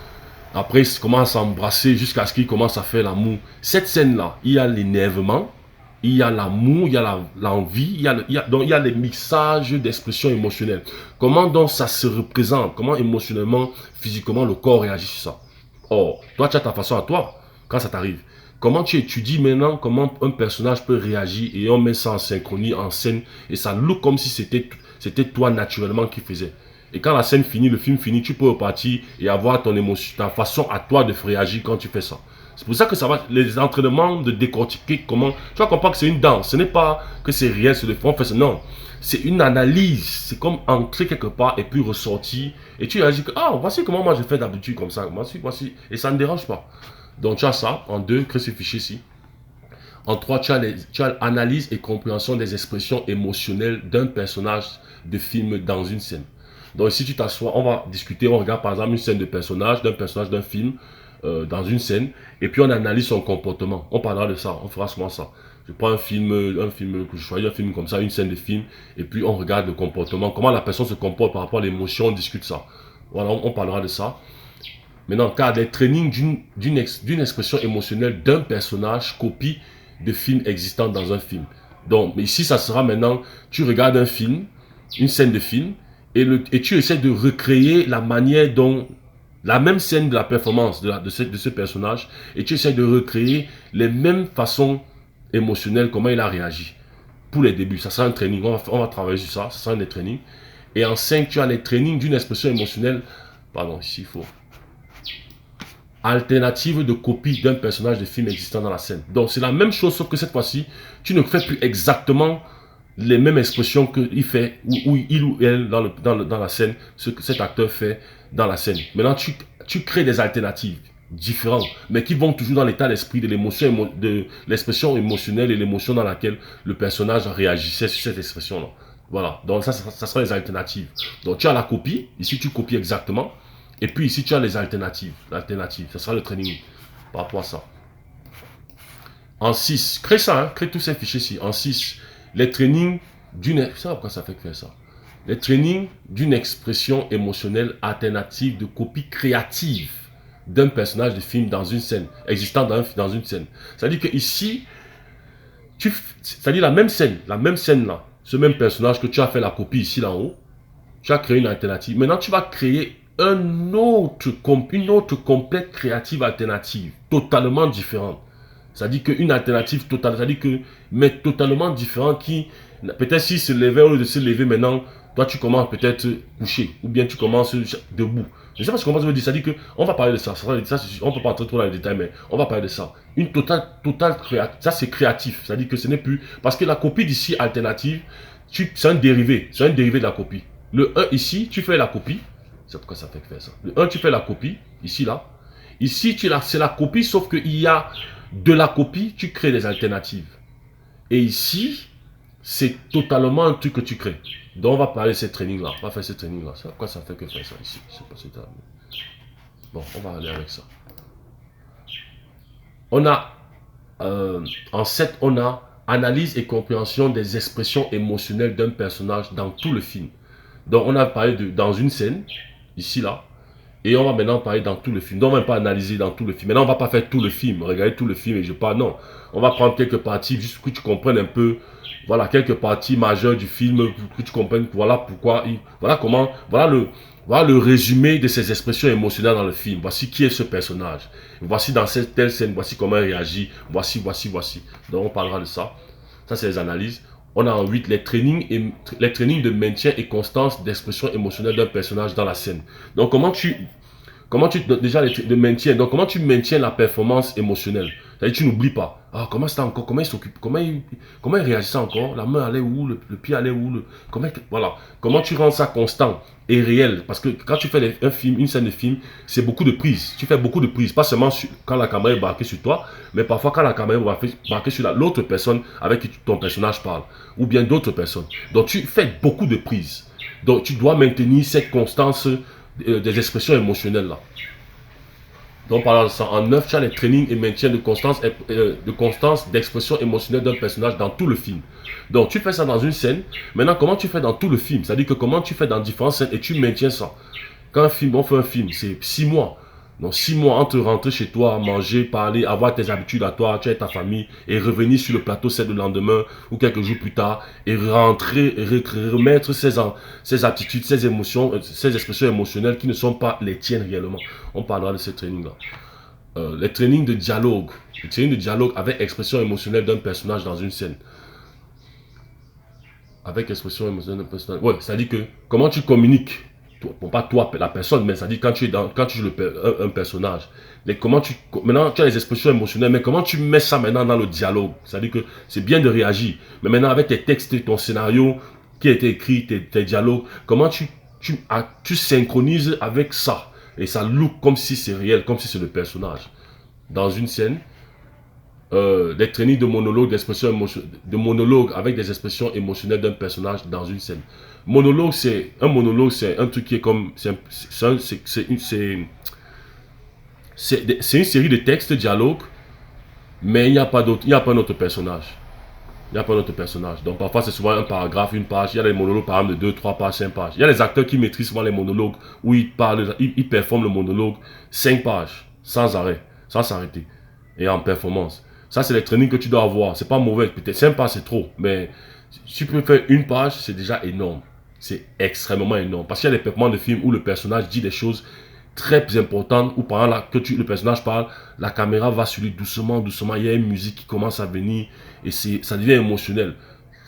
Après, ils commencent à s'embrasser jusqu'à ce qu'ils commencent à faire l'amour. Cette scène-là, il y a l'énervement, il y a l'amour, il y a l'envie, il y a les mixages d'expressions émotionnelles. Comment donc ça se représente? Comment émotionnellement, physiquement, le corps réagit sur ça? Or, toi, tu as ta façon à toi, quand ça t'arrive. Comment tu étudies maintenant comment un personnage peut réagir et on met ça en synchronie, en scène, et ça look comme si c'était toi naturellement qui faisais. Et quand la scène finit, le film finit, tu peux repartir et avoir ton émotion, ta façon à toi de réagir quand tu fais ça. C'est pour ça que ça va, les entraînements de décortiquer comment, tu vas comprendre que c'est une danse. Ce n'est pas que c'est réel, c'est le fond, non. C'est une analyse. C'est comme entrer quelque part et puis ressortir. Et tu réagis que, ah, voici comment moi je fais d'habitude comme ça. Voici. Et ça ne dérange pas. Donc tu as ça. En 2, crée ce fichier-ci. En 3, tu as l'analyse et compréhension des expressions émotionnelles d'un personnage de film dans une scène. Donc ici tu t'assois, on va discuter, on regarde par exemple une scène de personnage, d'un film, dans une scène, et puis on analyse son comportement. On parlera de ça, on fera souvent ça. Je prends un film que je choisis, un film comme ça, une scène de film, et puis on regarde le comportement, comment la personne se comporte par rapport à l'émotion, on discute ça. Voilà, on parlera de ça. Maintenant, car les trainings d'une expression émotionnelle d'un personnage copie de films existants dans un film. Donc, ici, ça sera maintenant, tu regardes un film, une scène de film, et tu essaies de recréer la manière dont, la même scène de la performance de ce personnage, et tu essaies de recréer les mêmes façons émotionnelles, comment il a réagi. Pour les débuts, ça sera un training, on va travailler sur ça, ça sera un des trainings. Et en 5, tu as les trainings d'une expression émotionnelle, pardon, ici il faut, alternative de copie d'un personnage de film existant dans la scène. Donc c'est la même chose, sauf que cette fois-ci, tu ne fais plus exactement les mêmes expressions qu'il fait, ou il ou elle dans la scène, ce que cet acteur fait dans la scène. Maintenant, tu crées des alternatives différentes, mais qui vont toujours dans l'état d'esprit de l'émotion, de l'expression émotionnelle et l'émotion dans laquelle le personnage réagissait sur cette expression-là. Voilà, donc ça sera les alternatives. Donc tu as la copie, ici tu copies exactement, et puis ici tu as les alternatives. L'alternative, ça sera le training par rapport à ça. En 6, crée ça, hein, crée tous ces fichiers-ci. En 6, les trainings d'une... Ça, pourquoi ça fait faire ça? Les trainings d'une expression émotionnelle alternative de copie créative d'un personnage de film dans une scène, existant dans une scène. C'est-à-dire que ici, c'est-à-dire la même scène là, ce même personnage que tu as fait la copie ici là en haut, tu as créé une alternative. Maintenant, tu vas créer une autre complète créative alternative, totalement différente. C'est-à-dire qu'une alternative totale, c'est-à-dire que, mais totalement différente qui, peut-être s'il se levait, au lieu de se lever maintenant, toi tu commences peut-être couché, ou bien tu commences debout. Je ne sais pas ce que je veux dire, c'est-à-dire qu'on va parler de ça, on ne peut pas entrer trop dans les détails, mais on va parler de ça. Une totale créative, ça c'est créatif, c'est-à-dire que ce n'est plus, parce que la copie d'ici alternative, c'est un dérivé de la copie. Le 1 ici, tu fais la copie, c'est pourquoi ça fait faire ça. Le 1, tu fais la copie, ici là, Ici, c'est la copie, sauf qu'il y a de la copie, tu crées des alternatives. Et ici, c'est totalement un truc que tu crées. Donc, on va parler de ce training-là. On va faire ce training-là. Pourquoi ça fait que faire ça ici? Je sais pas si bon, on va aller avec ça. On a, en 7, on a analyse et compréhension des expressions émotionnelles d'un personnage dans tout le film. Donc, on a parlé dans une scène, ici, là. Et on va maintenant parler dans tout le film. Donc, on ne va pas analyser dans tout le film. Maintenant, on ne va pas faire tout le film. Regarder tout le film et je parle. Non. On va prendre quelques parties, juste pour que tu comprennes un peu. Voilà, quelques parties majeures du film. Pour que tu comprennes. Voilà pourquoi. Voilà comment. Voilà le résumé de ces expressions émotionnelles dans le film. Voici qui est ce personnage. Voici dans cette telle scène. Voici comment il réagit. Voici. Donc, on parlera de ça. Ça, c'est les analyses. On a en 8 les trainings de maintien et constance d'expression émotionnelle d'un personnage dans la scène. Donc, déjà le maintien, donc comment tu maintiens la performance émotionnelle? C'est-à-dire tu n'oublies pas. Ah, comment c'est encore? Comment il s'occupe? Comment il réagissait encore? La main allait où? Le pied allait où? Voilà. Comment tu rends ça constant et réel? Parce que quand tu fais un film, une scène de film, c'est beaucoup de prises. Tu fais beaucoup de prises. Pas seulement quand la caméra est braquée sur toi, mais parfois quand la caméra est braquée sur l'autre personne avec qui ton personnage parle. Ou bien d'autres personnes. Donc tu fais beaucoup de prises. Donc tu dois maintenir cette constance des expressions émotionnelles là. Donc par exemple, en 9, tu as les trainings et maintien de constance d'expression émotionnelle d'un personnage dans tout le film. Donc tu fais ça dans une scène. Maintenant, comment tu fais dans tout le film? C'est-à-dire que comment tu fais dans différentes scènes et tu maintiens ça. Quand on fait un film, c'est 6 mois. Donc 6 mois entre rentrer chez toi, manger, parler, avoir tes habitudes à toi, tu as ta famille, et revenir sur le plateau, c'est le lendemain ou quelques jours plus tard, et rentrer, remettre ces attitudes, ces émotions, ces expressions émotionnelles qui ne sont pas les tiennes réellement. On parlera de ce training-là. Les trainings de dialogue. Le training de dialogue avec expression émotionnelle d'un personnage dans une scène. Avec expression émotionnelle d'un personnage. Ouais, c'est-à-dire que comment tu communiques. Bon, pas toi, la personne, mais ça dit quand tu joues un personnage. Maintenant, tu as les expressions émotionnelles, mais comment tu mets ça maintenant dans le dialogue? C'est-à-dire que c'est bien de réagir, mais maintenant avec tes textes, ton scénario qui a été écrit, tes dialogues, comment tu synchronises avec ça? Et ça look comme si c'est réel, comme si c'est le personnage. Dans une scène, des trainings de monologue, de monologue avec des expressions émotionnelles d'un personnage dans une scène. Un monologue, c'est un truc qui est comme, c'est une série de textes, dialogues, mais il n'y a pas un autre personnage. Il n'y a pas un autre personnage. Donc parfois c'est souvent un paragraphe, une page. Il y a des monologues par exemple de 2, 3 pages, 5 pages. Il y a les acteurs qui maîtrisent souvent les monologues où ils performent le monologue 5 pages, sans arrêt, sans s'arrêter, et en performance. Ça, c'est les trainings que tu dois avoir. C'est pas mauvais, peut-être 5 pages, c'est trop. Mais si tu peux faire une page, c'est déjà énorme. C'est extrêmement énorme. Parce qu'il y a des performances de films où le personnage dit des choses très importantes, où pendant le personnage parle, la caméra va sur lui doucement, doucement. Il y a une musique qui commence à venir et ça devient émotionnel.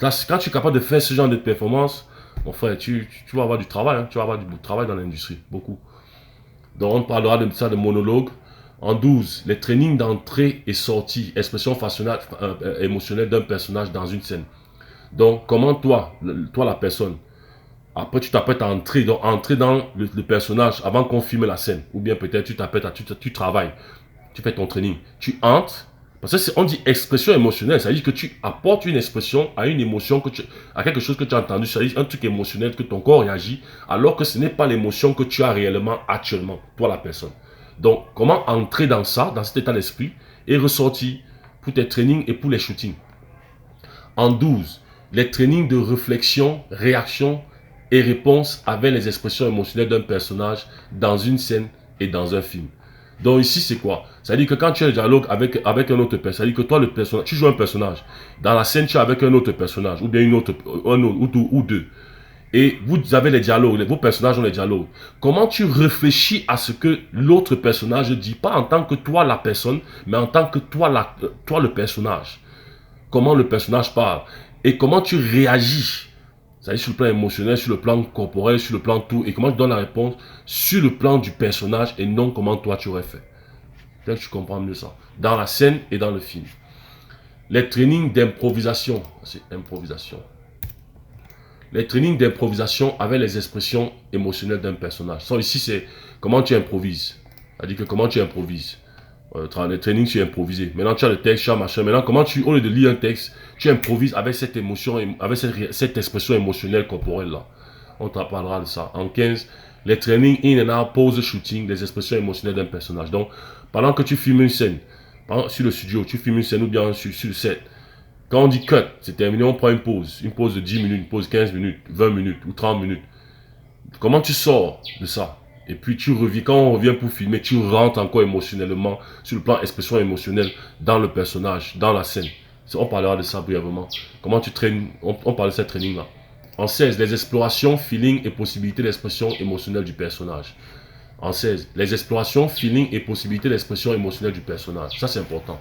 Là, quand tu es capable de faire ce genre de performance, mon frère, tu vas avoir du travail. Hein, tu vas avoir du travail dans l'industrie. Beaucoup. Donc, on parlera de ça, de monologue. En 12, les trainings d'entrée et sortie, expression faciale, émotionnelle d'un personnage dans une scène. Donc, comment toi la personne, après tu t'apprêtes à entrer dans le personnage avant qu'on filme la scène. Ou bien peut-être tu travailles, tu fais ton training. Tu entres, parce que on dit expression émotionnelle, ça veut dire que tu apportes une expression à une émotion, à quelque chose que tu as entendu, ça veut dire un truc émotionnel que ton corps réagit, alors que ce n'est pas l'émotion que tu as réellement actuellement, toi la personne. Donc, comment entrer dans ça, dans cet état d'esprit, et ressortir pour tes trainings et pour les shootings. En 12, les trainings de réflexion, réaction et réponse avec les expressions émotionnelles d'un personnage dans une scène et dans un film. Donc ici, c'est quoi? C'est-à-dire que quand tu as un dialogue avec un autre personnage, c'est-à-dire que toi, le personnage, tu joues un personnage. Dans la scène, tu es avec un autre personnage, ou bien un autre, ou deux. Et vous avez les dialogues, vos personnages ont les dialogues. Comment tu réfléchis à ce que l'autre personnage dit, pas en tant que toi la personne, mais en tant que toi le personnage. Comment le personnage parle et comment tu réagis. C'est-à-dire sur le plan émotionnel, sur le plan corporel, sur le plan tout, et comment tu donnes la réponse sur le plan du personnage et non comment toi tu aurais fait. Peut-être que tu comprends mieux ça. Dans la scène et dans le film. Les trainings d'improvisation, c'est improvisation. Les trainings d'improvisation avec les expressions émotionnelles d'un personnage. So, ici, c'est comment tu improvises. C'est-à-dire que comment tu improvises. Le training, tu es improvisé. Maintenant, tu as le texte, tu as machin. Maintenant, comment tu, au lieu de lire un texte, tu improvises avec cette émotion, avec cette expression émotionnelle corporelle là. On te parlera de ça. En 15, les trainings in and out, pose shooting, les expressions émotionnelles d'un personnage. Donc, pendant que tu filmes une scène, sur le studio, tu filmes une scène ou bien sur le set, quand on dit cut, c'est terminé, on prend une pause de 10 minutes, une pause 15 minutes, 20 minutes ou 30 minutes. Comment tu sors de ça? Et puis tu reviens, quand on revient pour filmer, tu rentres encore émotionnellement, sur le plan expression émotionnelle, dans le personnage, dans la scène. On parlera de ça brièvement. Comment tu traînes, on parle de cette training là. En 16, les explorations, feeling et possibilités d'expression émotionnelle du personnage. En 16, les explorations, feeling et possibilités d'expression émotionnelle du personnage. Ça c'est important.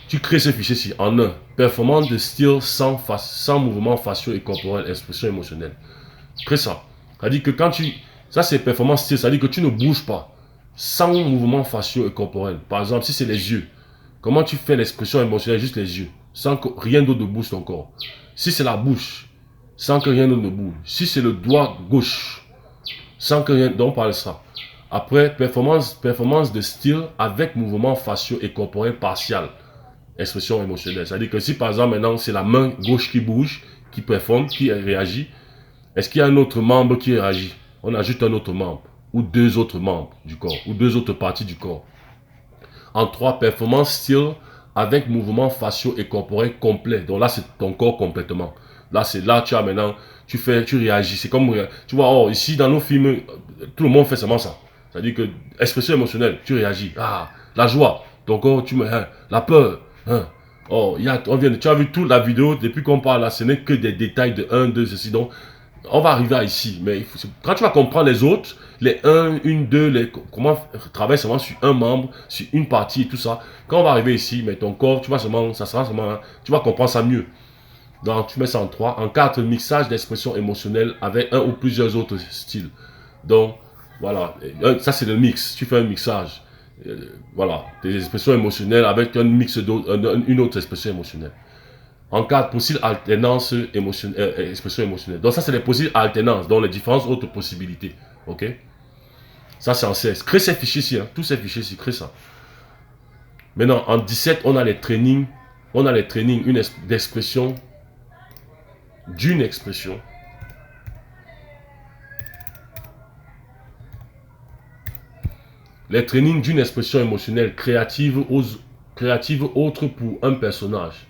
Tu crées ce fichier-ci en 1. Performance de style sans mouvement faciaux et corporel, expression émotionnelle. Crée ça. C'est-à-dire que quand tu... Ça, c'est performance style. C'est-à-dire que tu ne bouges pas. Sans mouvement faciaux et corporel. Par exemple, si c'est les yeux. Comment tu fais l'expression émotionnelle, juste les yeux. Sans que rien d'autre ne bouge ton corps. Si c'est la bouche. Sans que rien d'autre ne bouge. Si c'est le doigt gauche. Sans que rien... Donc, on parle de ça. Après, performance de style avec mouvement faciaux et corporel partial. Expression émotionnelle. C'est-à-dire que si, par exemple, maintenant, c'est la main gauche qui bouge, qui performe, qui réagit. Est-ce qu'il y a un autre membre qui réagit? On ajoute un autre membre, ou deux autres membres du corps, ou deux autres parties du corps. En 3, performance style avec mouvement faciaux et corporel complet. Donc là, c'est ton corps complètement. Là, c'est là, tu as maintenant, tu réagis. C'est comme, tu vois, oh, ici, dans nos films, tout le monde fait seulement ça. C'est-à-dire que, expression émotionnelle, tu réagis. Ah, la joie, ton corps, tu me, hein, la peur, hein. Oh, tu as vu toute la vidéo, depuis qu'on parle là, ce n'est que des détails de 1, 2, ceci, donc, on va arriver à ici, mais quand tu vas comprendre les autres, les 1, 1, 2, comment travailler seulement sur un membre, sur une partie et tout ça, quand on va arriver ici, mais ton corps, tu vas seulement, ça sera seulement, tu vas comprendre ça mieux. Donc tu mets ça en 3. En 4, mixage d'expression émotionnelle avec un ou plusieurs autres styles. Donc voilà, ça c'est le mix, tu fais un mixage. Voilà, des expressions émotionnelles avec un mix une autre expression émotionnelle. En 4, possible alternance expression émotionnelle. Donc ça, c'est les possibles alternances, donc les différentes autres possibilités. Ok? Ça, c'est en 16. Crée ces fichiers-ci, hein. Tous ces fichiers-ci, crée ça. Maintenant, en 17, on a les trainings. On a les trainings d'expression, d'une expression. Les trainings d'une expression émotionnelle créative autre pour un personnage.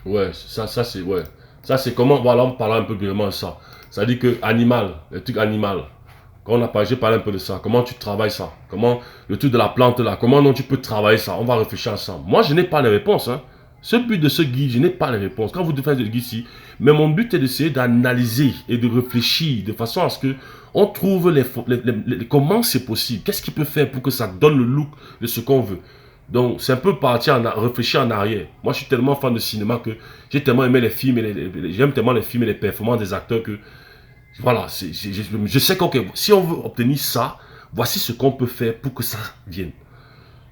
Ouais, ça c'est, ouais. Ça c'est comment, voilà, on parle un peu brièvement de ça. Ça dit que animal, le truc animal. Quand on a parlé, j'ai parlé un peu de ça. Comment tu travailles ça? Comment, le truc de la plante là, comment non tu peux travailler ça? On va réfléchir ensemble. Moi, je n'ai pas les réponses, hein. Ce but de ce guide, je n'ai pas les réponses. Quand vous devez faire le guide ici, mais mon but est d'essayer d'analyser et de réfléchir de façon à ce que on trouve comment c'est possible. Qu'est-ce qu'il peut faire pour que ça donne le look de ce qu'on veut. Donc, c'est un peu partir réfléchir en arrière. Moi, je suis tellement fan de cinéma que j'ai tellement aimé les films et j'aime tellement les films et les performances des acteurs que, voilà, je sais que si on veut obtenir ça, voici ce qu'on peut faire pour que ça vienne.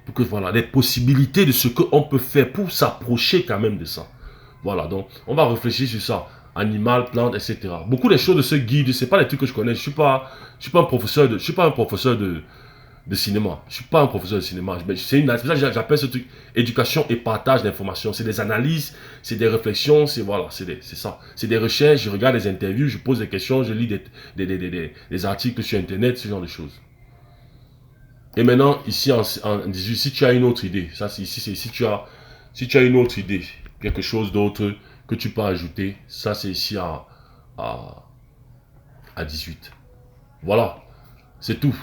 Pour que, voilà, les possibilités de ce qu'on peut faire pour s'approcher quand même de ça. Voilà, donc, on va réfléchir sur ça. Animal, plante, etc. Beaucoup des choses de ce guide, c'est pas les trucs que je connais. Je suis pas un professeur de cinéma. Je suis pas un professeur de cinéma. C'est ça j'appelle ce truc éducation et partage d'informations. C'est des analyses, c'est des réflexions, c'est voilà, c'est ça. C'est des recherches, je regarde des interviews, je pose des questions, je lis des articles sur internet, ce genre de choses. Et maintenant, ici en 18, si tu as une autre idée, ça c'est ici, si tu as une autre idée, quelque chose d'autre que tu peux ajouter, ça c'est ici à 18. Voilà, c'est tout.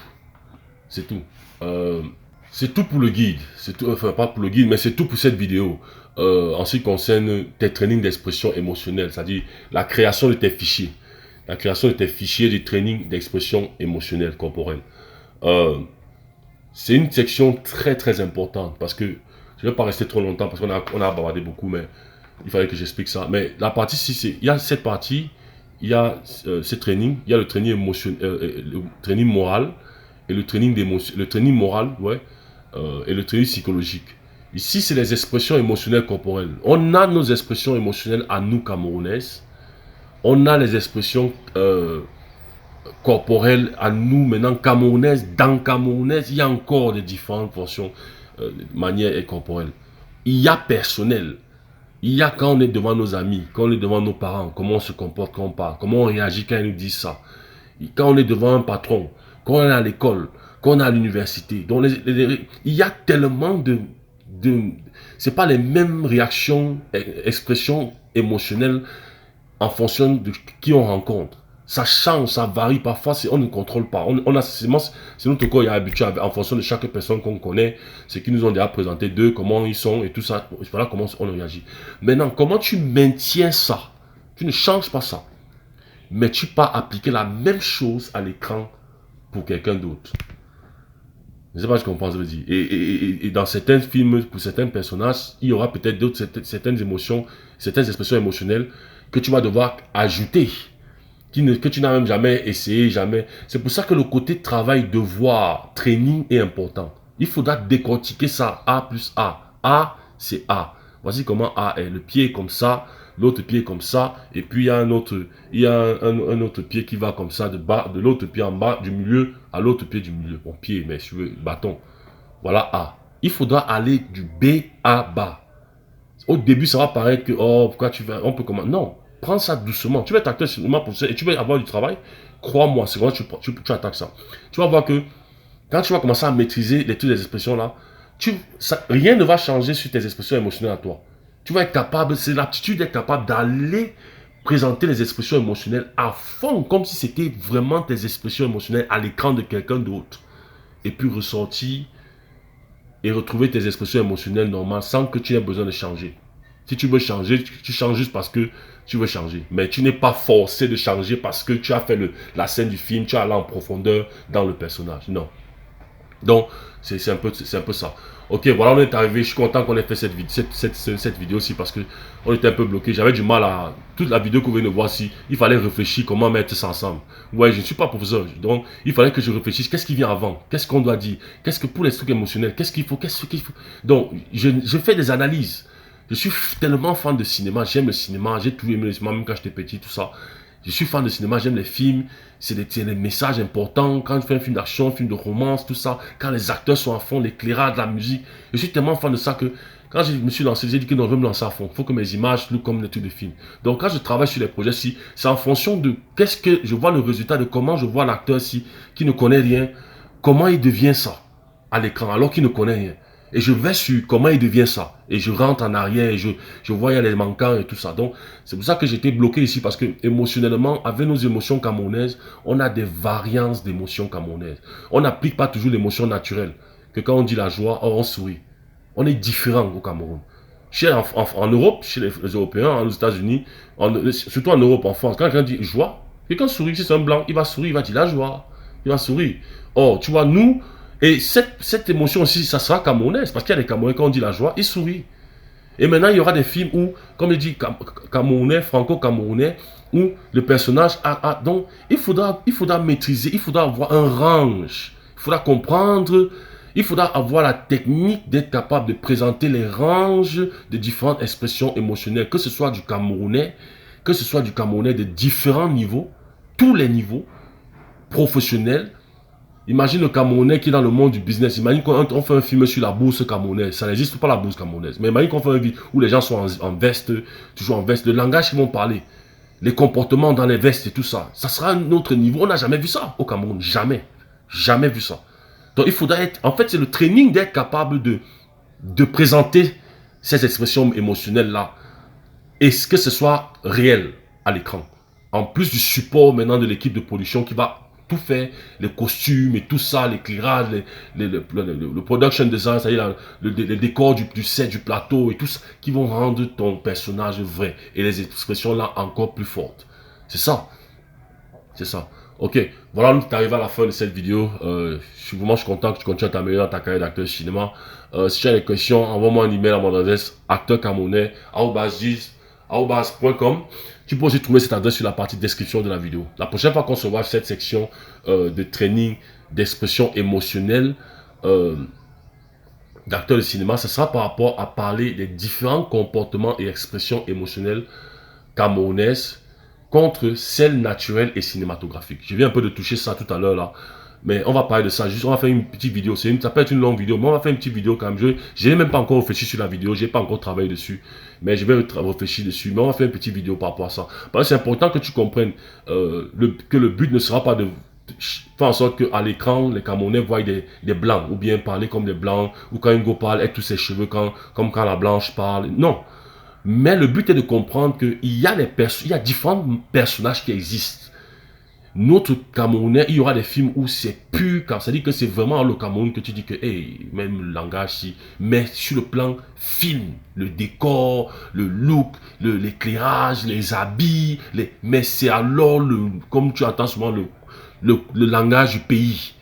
C'est tout. C'est tout pour le guide. C'est tout, enfin, pas pour le guide, mais c'est tout pour cette vidéo. En ce qui concerne tes trainings d'expression émotionnelle, c'est-à-dire la création de tes fichiers. La création de tes fichiers de training d'expression émotionnelle corporelle. C'est une section très très importante parce que je ne vais pas rester trop longtemps parce qu'on a bavardé beaucoup, mais il fallait que j'explique ça. Mais la partie, il y a cette partie, il y a ce training, il y a le training le training moral, et le training moral, ouais, et le training psychologique. Ici, c'est les expressions émotionnelles corporelles. On a nos expressions émotionnelles à nous, Camerounaises. On a les expressions corporelle à nous maintenant, camerounaise, dans camerounaise, il y a encore des différentes fonctions, manières et corporelles. Il y a personnel. Il y a quand on est devant nos amis, quand on est devant nos parents, comment on se comporte quand on parle, comment on réagit quand ils nous disent ça. Quand on est devant un patron, quand on est à l'école, quand on est à l'université. Donc il y a tellement c'est pas les mêmes réactions, expressions émotionnelles en fonction de qui on rencontre. Ça change, ça varie. Parfois, on ne contrôle pas. C'est notre corps est habitué en fonction de chaque personne qu'on connaît, ce qu'ils nous ont déjà présenté d'eux, comment ils sont et tout ça. Voilà comment on réagit. Maintenant, comment tu maintiens ça? Tu ne changes pas ça. Mais tu peux appliquer la même chose à l'écran pour quelqu'un d'autre. Je ne sais pas ce qu'on pense, je veux dire. Et dans certains films, pour certains personnages, il y aura peut-être certaines émotions, certaines expressions émotionnelles que tu vas devoir ajouter, que tu n'as même jamais essayé, jamais. C'est pour ça que le côté travail, devoir, training est important. Il faudra décortiquer ça, A plus A. A, c'est A. Voici comment A est. Le pied est comme ça, l'autre pied est comme ça, et puis il y a un autre pied qui va comme ça, de l'autre pied en bas, du milieu à l'autre pied du milieu. Bon, pied, mais je veux bâton. Voilà A. Il faudra aller du B à bas. Au début, ça va paraître que, oh, pourquoi tu vas, on peut comment. Non, prends ça doucement. Tu vas être acteur cinéma pour ça et tu vas avoir du travail. Crois-moi, c'est quand tu attaques ça. Tu vas voir que quand tu vas commencer à maîtriser toutes les expressions là, rien ne va changer sur tes expressions émotionnelles à toi. Tu vas être capable, c'est l'aptitude d'être capable d'aller présenter les expressions émotionnelles à fond, comme si c'était vraiment tes expressions émotionnelles à l'écran de quelqu'un d'autre. Et puis ressortir et retrouver tes expressions émotionnelles normales sans que tu aies besoin de changer. Si tu veux changer, tu changes juste parce que tu veux changer. Mais tu n'es pas forcé de changer parce que tu as fait la scène du film, tu as allé en profondeur dans le personnage. Non. Donc, c'est un peu ça. Ok, voilà, on est arrivé. Je suis content qu'on ait fait cette vidéo-ci parce que on était un peu bloqué. J'avais du mal à... Toute la vidéo que vous venez de voir ici, il fallait réfléchir comment mettre ça ensemble. Ouais, je ne suis pas professeur. Donc, il fallait que je réfléchisse. Qu'est-ce qui vient avant? Qu'est-ce qu'on doit dire? Qu'est-ce que pour les trucs émotionnels? Qu'est-ce qu'il faut? Donc, je fais des analyses. Je suis tellement fan de cinéma. J'aime le cinéma. J'ai tout aimé le cinéma, même quand j'étais petit, tout ça. Je suis fan de cinéma, j'aime les films, c'est des messages importants. Quand je fais un film d'action, un film de romance, tout ça, quand les acteurs sont à fond, l'éclairage, la musique, je suis tellement fan de ça que quand je me suis lancé, j'ai dit que non, je veux me lancer à fond. Il faut que mes images louent comme les trucs de film. Donc quand je travaille sur les projets-ci, c'est en fonction de qu'est-ce que je vois le résultat de comment je vois l'acteur-ci qui ne connaît rien, comment il devient ça à l'écran alors qu'il ne connaît rien. Et je vais sur comment il devient ça. Et je rentre en arrière et je vois il y a les manquants et tout ça. Donc, c'est pour ça que j'étais bloqué ici parce que émotionnellement, avec nos émotions camerounaises, on a des variances d'émotions camerounaises. On n'applique pas toujours l'émotion naturelle. Que quand on dit la joie, oh, on sourit. On est différent au Cameroun. En Europe, chez les Européens, aux États-Unis, surtout en Europe, en France, quand quelqu'un dit joie, quelqu'un sourit, si c'est un blanc, il va sourire, il va dire la joie. Il va sourire. Or, tu vois, nous, et cette émotion aussi, ça sera camerounaise. Parce qu'il y a des Camerounais, quand on dit la joie, ils sourient. Et maintenant, il y aura des films où, comme il dit, camerounais, franco-camerounais, où le personnage a... Donc, il faudra maîtriser, il faudra avoir un range. Il faudra comprendre, il faudra avoir la technique d'être capable de présenter les ranges de différentes expressions émotionnelles. Que ce soit du camerounais, de différents niveaux, tous les niveaux, professionnels. Imagine le Camerounais qui est dans le monde du business. Imagine qu'on fait un film sur la bourse camerounaise. Ça n'existe pas la bourse camerounaise. Mais imagine qu'on fait un film où les gens sont en veste, toujours en veste. Le langage qu'ils vont parler, les comportements dans les vestes et tout ça. Ça sera un autre niveau. On n'a jamais vu ça au Cameroun. Jamais. Jamais vu ça. Donc il faudra être... En fait, c'est le training d'être capable de présenter ces expressions émotionnelles-là. Et que ce soit réel à l'écran. En plus du support maintenant de l'équipe de production qui va tout faire, les costumes et tout ça, l'éclairage, le production design, c'est-à-dire le décor du set, du plateau et tout ça, qui vont rendre ton personnage vrai et les expressions là encore plus fortes. C'est ça. C'est ça. Ok, voilà, nous arrivons à la fin de cette vidéo. Je suis content que tu continues à t'améliorer dans ta carrière d'acteur de cinéma. Si tu as des questions, envoie-moi un email à mon adresse acteurcamerounais@com. Tu peux aussi trouver cette adresse sur la partie description de la vidéo. La prochaine fois qu'on se voit cette section de training d'expression émotionnelle d'acteur de cinéma, ce sera par rapport à parler des différents comportements et expressions émotionnelles camerounaises contre celle naturelle et cinématographique. Je viens un peu de toucher ça tout à l'heure là. Mais on va parler de ça, juste on va faire une petite vidéo, ça peut être une longue vidéo, mais on va faire une petite vidéo quand même. Je n'ai même pas encore réfléchi sur la vidéo, je n'ai pas encore travaillé dessus, mais je vais réfléchir dessus, mais on va faire une petite vidéo par rapport à ça. Parce que c'est important que tu comprennes que le but ne sera pas de faire en sorte qu'à l'écran, les Camerounais voient des blancs, ou bien parler comme des blancs, ou quand Ngo parle, avec tous ses cheveux, comme quand la blanche parle, non. Mais le but est de comprendre qu'il y a différents personnages qui existent. Notre Camerounais, il y aura des films où c'est pur, car ça dit que c'est vraiment le Cameroun que tu dis que, hey, même le langage, si. Mais sur le plan film, le décor, le look, l'éclairage, les habits, mais c'est alors, comme tu entends souvent, le langage du pays.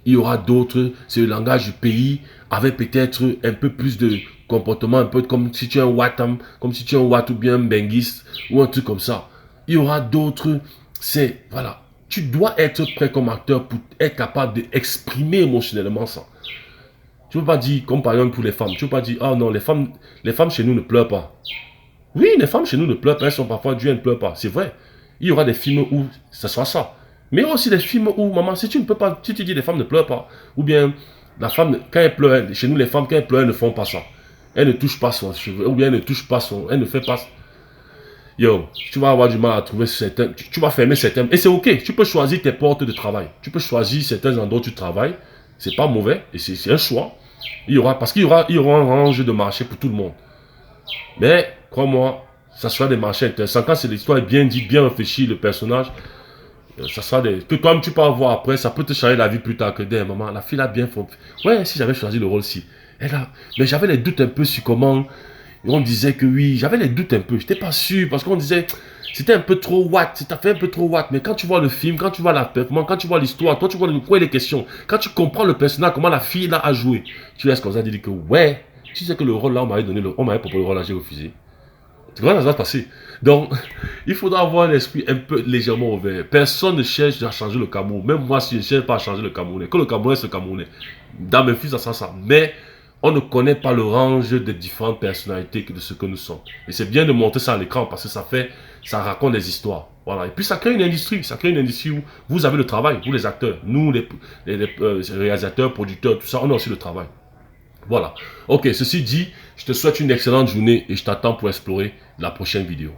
Il y aura d'autres, c'est le langage du pays, avec peut-être un peu plus de comportement, un peu comme si tu es un Watam, comme si tu es un Wat ou bien un Benguiste, ou un truc comme ça. Il y aura d'autres. C'est, voilà, tu dois être prêt comme acteur pour être capable d'exprimer émotionnellement ça. Tu ne peux pas dire, comme par exemple pour les femmes, tu ne peux pas dire, ah non, les femmes chez nous ne pleurent pas. Oui, les femmes chez nous ne pleurent pas, elles sont parfois dues, elles ne pleurent pas, c'est vrai. Il y aura des films où ce sera ça. Mais il y a aussi des films où, maman, si tu ne peux pas, si tu dis les femmes ne pleurent pas, ou bien la femme, quand elle pleure, chez nous les femmes, quand elles pleurent, elles ne font pas ça. Elles ne touchent pas son cheveu, ou bien elles ne touchent pas elle ne fait pas. Yo, tu vas avoir du mal à trouver certains, tu vas fermer certains, et c'est ok, tu peux choisir tes portes de travail, tu peux choisir certains endroits où tu travailles, c'est pas mauvais, et c'est un choix, parce qu'il y aura un range de marché pour tout le monde, mais, crois-moi, ça sera des marchés intéressants, quand c'est l'histoire est bien dite, bien réfléchie, le personnage, ça sera que toi-même tu peux avoir après, ça peut te changer la vie plus tard que des maman, la fille a bien fait, ouais, si j'avais choisi le rôle-ci, mais j'avais les doutes un peu sur comment. On disait que oui, j'avais les doutes un peu, j'étais pas sûr, parce qu'on disait, c'était un peu trop what, c'était fait un peu trop what, mais quand tu vois le film, quand tu vois la performance, quand tu vois l'histoire, toi tu vois de quoi il est question, quand tu comprends le personnage, comment la fille là a joué, tu laisses comme ça, dire que ouais, tu sais que le rôle là, on m'avait proposé le rôle là, j'ai refusé. Tu vois, ça va se passer. Donc, il faudra avoir l'esprit un peu légèrement ouvert. Personne ne cherche à changer le Cameroun, même moi si je ne cherche pas à changer le Camerounais, que le Camerounais c'est le Camerounais. Dans mes fils, ça sera ça, mais on ne connaît pas le range des différentes personnalités de ce que nous sommes. Et c'est bien de montrer ça à l'écran parce que ça raconte des histoires. Voilà. Et puis ça crée une industrie. Ça crée une industrie où vous avez le travail, vous les acteurs. Nous, les réalisateurs, producteurs, tout ça, on a aussi le travail. Voilà. Ok, ceci dit, je te souhaite une excellente journée et je t'attends pour explorer la prochaine vidéo.